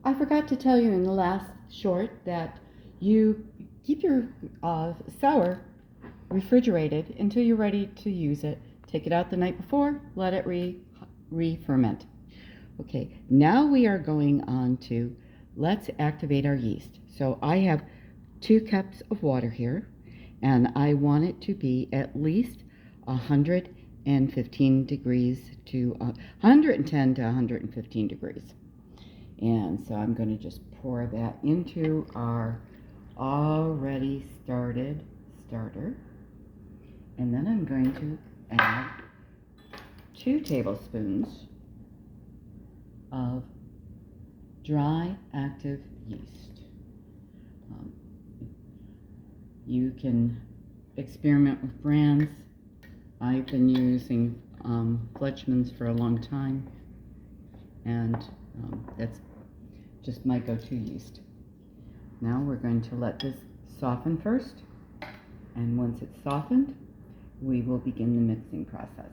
I forgot to tell you in the last short that you keep your sour refrigerated until you're ready to use it. Take it out the night before, let it re-ferment. Okay, now we are going on to let's activate our yeast. So I have 2 cups of water here, and I want it to be at least 115 degrees to 110 to 115 degrees. And so I'm going to just pour that into our already started starter. And then I'm going to add 2 tablespoons of dry active yeast. You can experiment with brands. I've been using Fletchman's for a long time, and that's just my go-to yeast. Now we're going to let this soften first, and once it's softened, we will begin the mixing process.